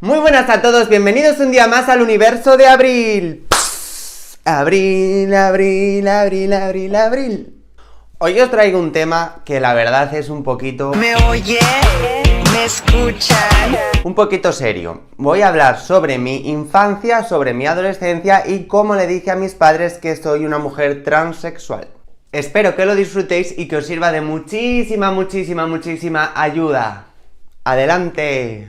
Muy buenas a todos, bienvenidos un día más al universo de Abril. Abril, abril, abril, abril, abril. Hoy os traigo un tema que la verdad es un poquito... ¿Me oye? ¿Me escuchan? Un poquito serio. Voy a hablar sobre mi infancia, sobre mi adolescencia y cómo le dije a mis padres que soy una mujer transexual. Espero que lo disfrutéis y que os sirva de muchísima ayuda. ¡Adelante!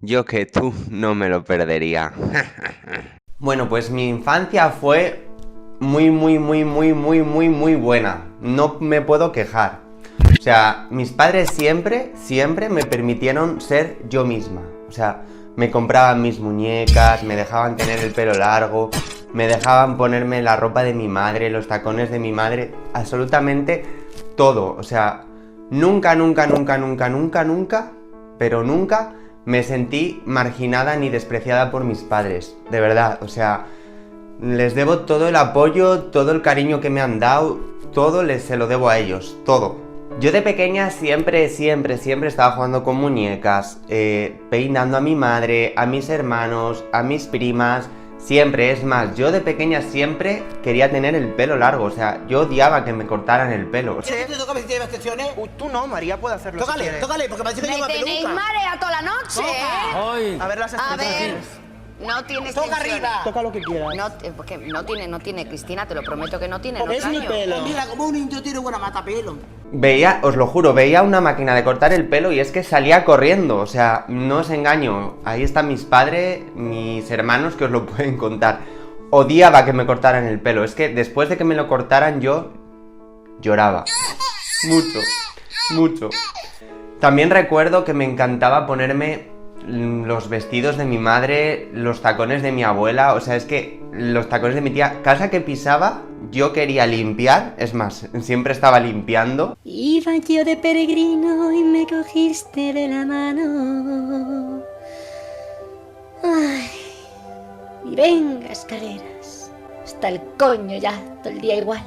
Yo que tú no me lo perdería. Bueno, pues mi infancia fue muy buena. No me puedo quejar. O sea, mis padres siempre me permitieron ser yo misma. O sea, me compraban mis muñecas, me dejaban tener el pelo largo, me dejaban ponerme la ropa de mi madre, los tacones de mi madre, absolutamente todo. O sea, nunca, pero nunca me sentí marginada ni despreciada por mis padres, de verdad, o sea, les debo todo el apoyo, todo el cariño que me han dado, todo se lo debo a ellos, todo. Yo de pequeña siempre estaba jugando con muñecas, peinando a mi madre, a mis hermanos, a mis primas, siempre, es más, yo de pequeña siempre quería tener el pelo largo, o sea, yo odiaba que me cortaran el pelo. ¿Te toca vestir de extensiones? Tú no, María puede hacerlo. Tócale, si quiere. tócale, porque parece que lleva Me tenéis peluca. marea toda la noche, ¿eh? A ver las A ver, extensiones. no tiene Toca extensiones. arriba. Toca lo que quieras. Porque no tiene, Cristina, te lo prometo que no tiene, Porque no es mi extraño. pelo. Pues mira, como un indio tiene buena mata pelo. Veía, os lo juro, veía una máquina de cortar el pelo y es que salía corriendo, o sea, no os engaño, ahí están mis padres, mis hermanos que os lo pueden contar. Odiaba que me cortaran el pelo, es que después de que me lo cortaran yo lloraba. Mucho. También recuerdo que me encantaba ponerme los vestidos de mi madre, los tacones de mi abuela, o sea, es que los tacones de mi tía, casa que pisaba, yo quería limpiar, es más, siempre estaba limpiando. Iba yo de peregrino y me cogiste de la mano. Ay, y venga, escaleras. Hasta el coño ya, todo el día igual.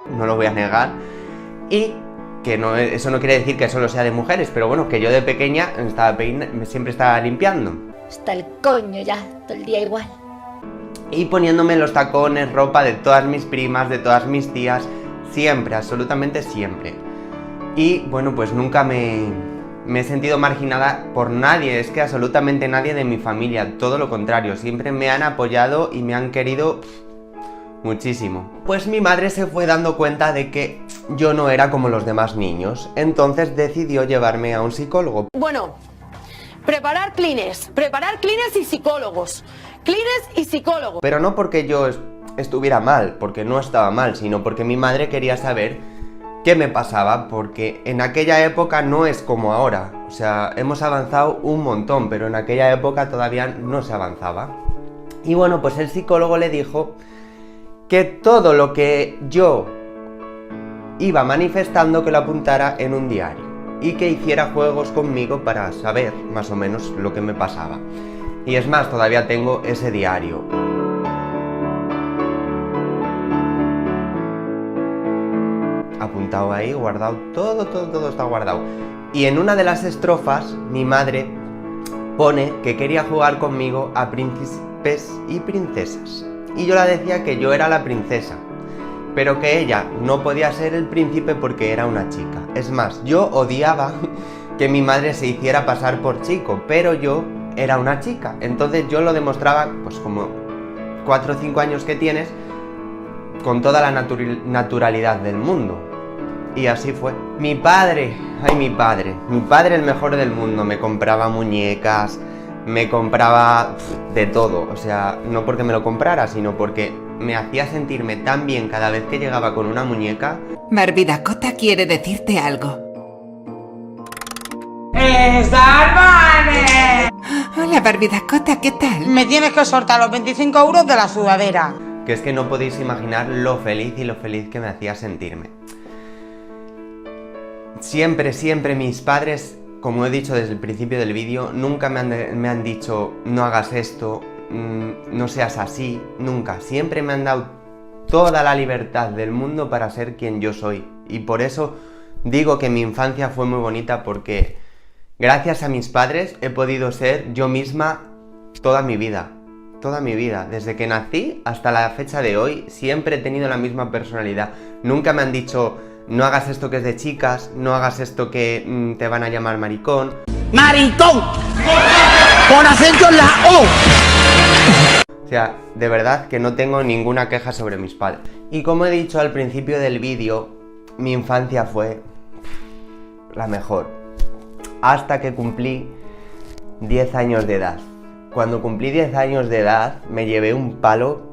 No lo voy a negar. Y que no, eso no quiere decir que solo sea de mujeres, pero bueno, que yo de pequeña siempre estaba limpiando. Hasta el coño ya, todo el día igual. Y poniéndome los tacones, ropa de todas mis primas, de todas mis tías, siempre, absolutamente siempre. Y bueno, pues nunca me he sentido marginada por nadie, es que absolutamente nadie de mi familia, todo lo contrario, siempre me han apoyado y me han querido muchísimo. Pues mi madre se fue dando cuenta de que yo no era como los demás niños, entonces decidió llevarme a un psicólogo. Bueno, preparar clines y psicólogos. Clines y psicólogos. Pero no porque yo estuviera mal, porque no estaba mal, sino porque mi madre quería saber qué me pasaba, porque en aquella época no es como ahora. O sea, hemos avanzado un montón, pero en aquella época todavía no se avanzaba. Y bueno, pues el psicólogo le dijo que todo lo que yo iba manifestando que lo apuntara en un diario y que hiciera juegos conmigo para saber más o menos lo que me pasaba. Y es más, todavía tengo ese diario. Apuntado ahí, guardado, todo está guardado. Y en una de las estrofas, mi madre pone que quería jugar conmigo a príncipes y princesas. Y yo le decía que yo era la princesa, pero que ella no podía ser el príncipe porque era una chica. Es más, yo odiaba que mi madre se hiciera pasar por chico, pero yo era una chica. Entonces yo lo demostraba, pues como 4 o 5 años que tienes, con toda la naturalidad del mundo. Y así fue. Mi padre el mejor del mundo, me compraba muñecas, me compraba de todo, o sea, no porque me lo comprara, sino porque me hacía sentirme tan bien cada vez que llegaba con una muñeca. Barbie Dakota quiere decirte algo. Hola Barbie Dakota, ¿qué tal? Me tienes que soltar los 25 euros de la sudadera. Que es que no podéis imaginar lo feliz que me hacía sentirme. Siempre mis padres, como he dicho desde el principio del vídeo, nunca me han dicho no hagas esto, no seas así, nunca. Siempre me han dado toda la libertad del mundo para ser quien yo soy. Y por eso digo que mi infancia fue muy bonita, porque gracias a mis padres he podido ser yo misma toda mi vida. Toda mi vida, desde que nací hasta la fecha de hoy, siempre he tenido la misma personalidad. Nunca me han dicho no hagas esto que es de chicas, no hagas esto que te van a llamar maricón. ¡Maricón! ¡Con acento en la O! O sea, de verdad que no tengo ninguna queja sobre mis padres. Y como he dicho al principio del vídeo, mi infancia fue la mejor. Hasta que cumplí 10 años de edad. Cuando cumplí 10 años de edad me llevé un palo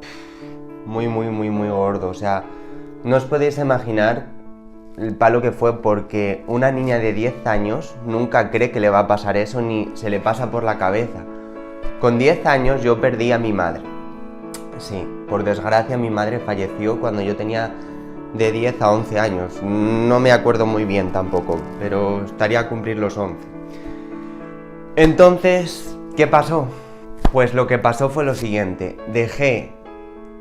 muy gordo. O sea, no os podéis imaginar el palo que fue, porque una niña de 10 años nunca cree que le va a pasar eso, ni se le pasa por la cabeza. Con 10 años yo perdí a mi madre. Sí, por desgracia mi madre falleció cuando yo tenía de 10 a 11 años. No me acuerdo muy bien tampoco, pero estaría a cumplir los 11. Entonces, ¿qué pasó? Pues lo que pasó fue lo siguiente. Dejé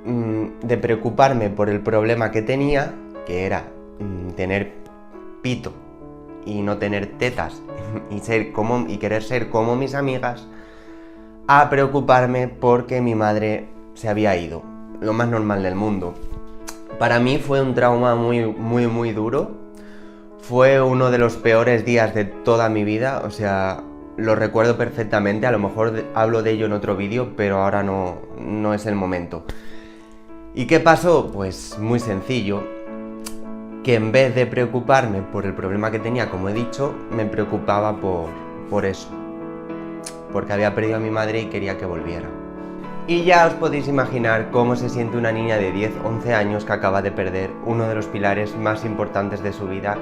de preocuparme por el problema que tenía, que era tener pito y no tener tetas y querer ser como mis amigas, a preocuparme porque mi madre se había ido. Lo más normal del mundo. Para mí fue un trauma muy duro. Fue uno de los peores días de toda mi vida. O sea, lo recuerdo perfectamente. A lo mejor hablo de ello en otro vídeo, pero ahora no es el momento. ¿Y qué pasó? Pues muy sencillo. Que en vez de preocuparme por el problema que tenía, como he dicho, me preocupaba por eso. Porque había perdido a mi madre y quería que volviera. Y ya os podéis imaginar cómo se siente una niña de 10-11 años que acaba de perder uno de los pilares más importantes de su vida,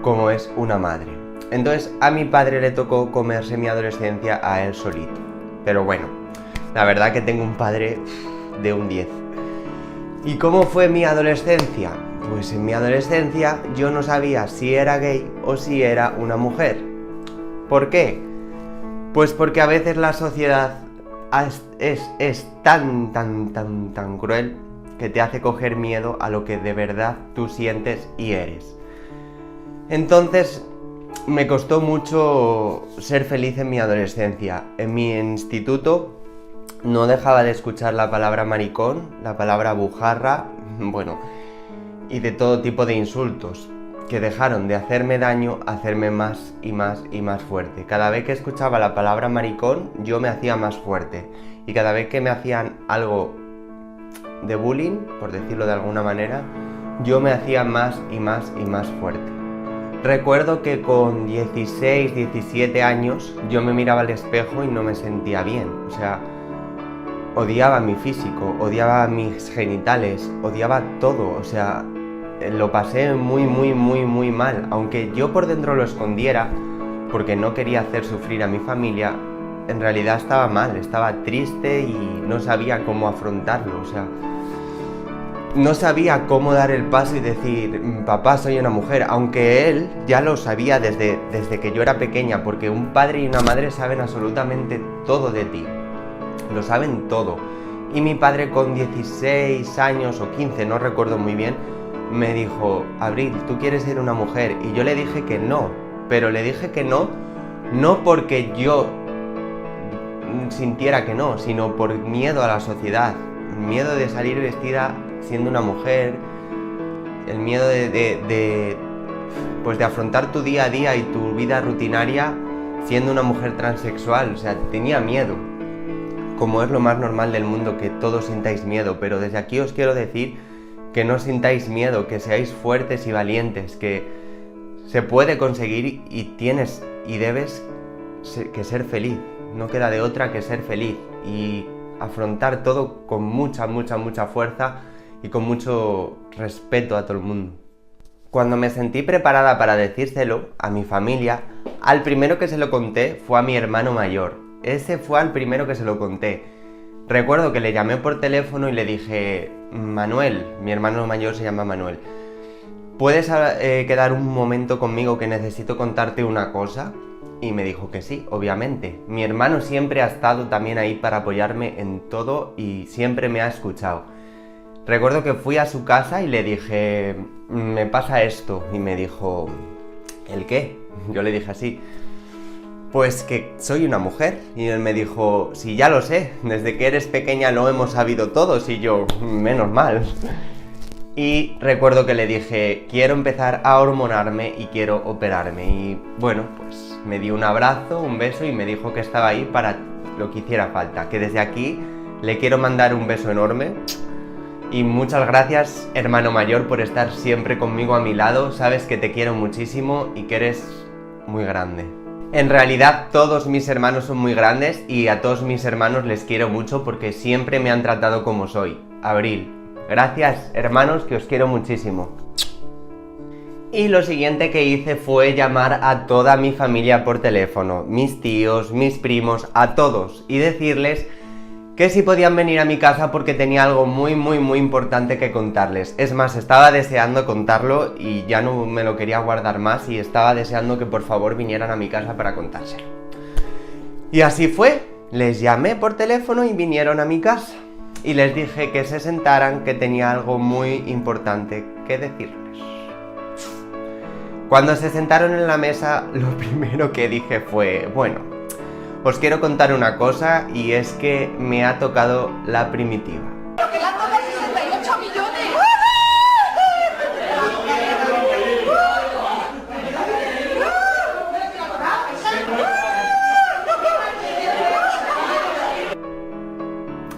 como es una madre. Entonces a mi padre le tocó comerse mi adolescencia a él solito. Pero bueno, la verdad que tengo un padre de un 10. ¿Y cómo fue mi adolescencia? Pues en mi adolescencia yo no sabía si era gay o si era una mujer. ¿Por qué? Pues porque a veces la sociedad es tan cruel que te hace coger miedo a lo que de verdad tú sientes y eres. Entonces me costó mucho ser feliz en mi adolescencia. En mi instituto no dejaba de escuchar la palabra maricón, la palabra bujarra, bueno, y de todo tipo de insultos que dejaron de hacerme daño a hacerme más y más fuerte. Cada vez que escuchaba la palabra maricón, yo me hacía más fuerte. Y cada vez que me hacían algo de bullying, por decirlo de alguna manera, yo me hacía más y más fuerte. Recuerdo que con 16, 17 años, yo me miraba al espejo y no me sentía bien. O sea, odiaba mi físico, odiaba mis genitales, odiaba todo. O sea, lo pasé muy mal. Aunque yo por dentro lo escondiera, porque no quería hacer sufrir a mi familia, en realidad estaba mal, estaba triste y no sabía cómo afrontarlo. O sea, no sabía cómo dar el paso y decir, papá, soy una mujer, aunque él ya lo sabía desde que yo era pequeña, porque un padre y una madre saben absolutamente todo de ti, lo saben todo. Y mi padre con 16 años o 15, no recuerdo muy bien, me dijo, Abril, ¿tú quieres ser una mujer? Y yo le dije que no, pero le dije que no porque yo sintiera que no, sino por miedo a la sociedad, miedo de salir vestida siendo una mujer, el miedo de afrontar tu día a día y tu vida rutinaria siendo una mujer transexual. O sea, tenía miedo, como es lo más normal del mundo, que todos sintáis miedo, pero desde aquí os quiero decir que no sintáis miedo, que seáis fuertes y valientes, que se puede conseguir y tienes y debes que ser feliz. no queda de otra que ser feliz y afrontar todo con mucha fuerza y con mucho respeto a todo el mundo. Cuando me sentí preparada para decírselo a mi familia, al primero que se lo conté fue a mi hermano mayor. Ese fue al primero que se lo conté. Recuerdo que le llamé por teléfono y le dije: Manuel, mi hermano mayor se llama Manuel, ¿puedes quedar un momento conmigo que necesito contarte una cosa? Y me dijo que sí, obviamente. Mi hermano siempre ha estado también ahí para apoyarme en todo y siempre me ha escuchado. Recuerdo que fui a su casa y le dije: me pasa esto. Y me dijo: ¿el qué? Yo le dije así: pues que soy una mujer. Y él me dijo: sí, ya lo sé, desde que eres pequeña lo hemos sabido todos. Y yo: menos mal. Y recuerdo que le dije: quiero empezar a hormonarme y quiero operarme. Y bueno, pues me dio un abrazo, un beso y me dijo que estaba ahí para lo que hiciera falta. Que desde aquí le quiero mandar un beso enorme. Y muchas gracias, hermano mayor, por estar siempre conmigo a mi lado. Sabes que te quiero muchísimo y que eres muy grande. En realidad todos mis hermanos son muy grandes y a todos mis hermanos les quiero mucho porque siempre me han tratado como soy. Abril. Gracias, hermanos, que os quiero muchísimo. Y lo siguiente que hice fue llamar a toda mi familia por teléfono, mis tíos, mis primos, a todos, y decirles que si podían venir a mi casa porque tenía algo muy importante que contarles. Es más, estaba deseando contarlo y ya no me lo quería guardar más y estaba deseando que por favor vinieran a mi casa para contárselo. Y así fue, les llamé por teléfono y vinieron a mi casa. Y les dije que se sentaran, que tenía algo muy importante que decirles. Cuando se sentaron en la mesa, lo primero que dije fue: bueno, os quiero contar una cosa y es que me ha tocado la primitiva. ¡Pero que le han tocado 68 millones!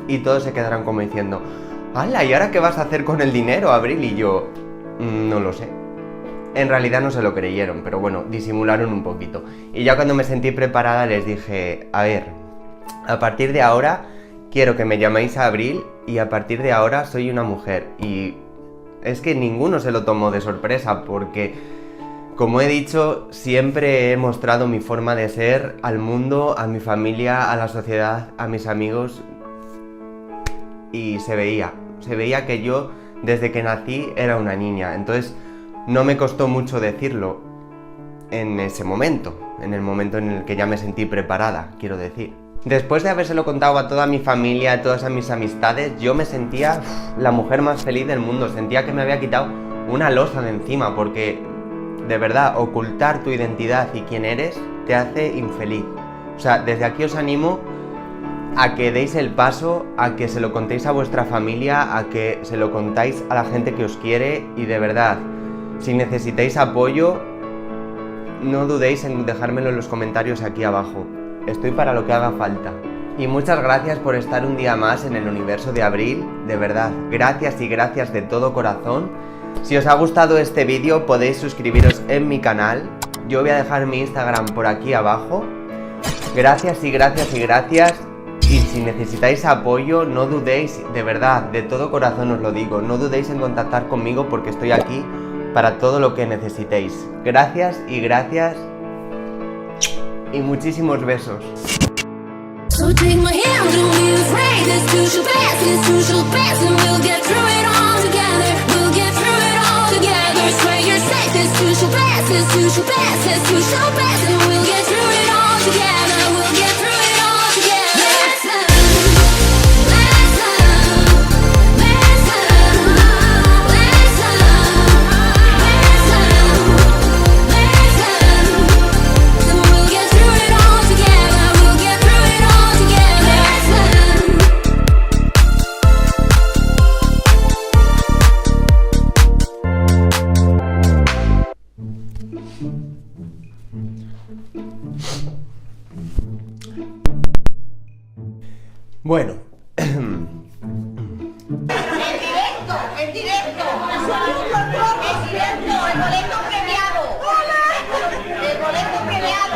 Y todos se quedaron como diciendo: ¡hala! ¿Y ahora qué vas a hacer con el dinero, Abril? Y yo: no lo sé. En realidad no se lo creyeron, pero bueno, disimularon un poquito. Y ya cuando me sentí preparada les dije: a ver, a partir de ahora quiero que me llaméis a Abril y a partir de ahora soy una mujer. Y es que ninguno se lo tomó de sorpresa porque, como he dicho, siempre he mostrado mi forma de ser al mundo, a mi familia, a la sociedad, a mis amigos. Y se veía que yo desde que nací era una niña. Entonces no me costó mucho decirlo en ese momento, en el momento en el que ya me sentí preparada, quiero decir. Después de habérselo contado a toda mi familia, a todas mis amistades, yo me sentía la mujer más feliz del mundo. Sentía que me había quitado una losa de encima, porque de verdad, ocultar tu identidad y quién eres te hace infeliz. O sea, desde aquí os animo a que deis el paso, a que se lo contéis a vuestra familia, a que se lo contáis a la gente que os quiere y de verdad, si necesitáis apoyo, no dudéis en dejármelo en los comentarios aquí abajo. Estoy para lo que haga falta. Y muchas gracias por estar un día más en el universo de Abril. De verdad, gracias y gracias de todo corazón. Si os ha gustado este vídeo podéis suscribiros en mi canal. Yo voy a dejar mi Instagram por aquí abajo. Gracias y gracias y gracias. Y si necesitáis apoyo, no dudéis, de verdad, de todo corazón os lo digo, no dudéis en contactar conmigo porque estoy aquí para todo lo que necesitéis. Gracias y gracias y muchísimos besos. So take my hand, don't be afraid. This too shall pass, this too shall pass, and we'll get through it all together. We'll get through it all together. Swear you're safe. This too shall pass, this too shall pass, this too shall pass, and we'll get through it all together. We'll get through it all together. Listen, listen, listen, listen, listen, listen. And we'll get through it all together. We'll get through it all together. Bueno. ¡En directo! ¡El boleto premiado! ¡El boleto premiado!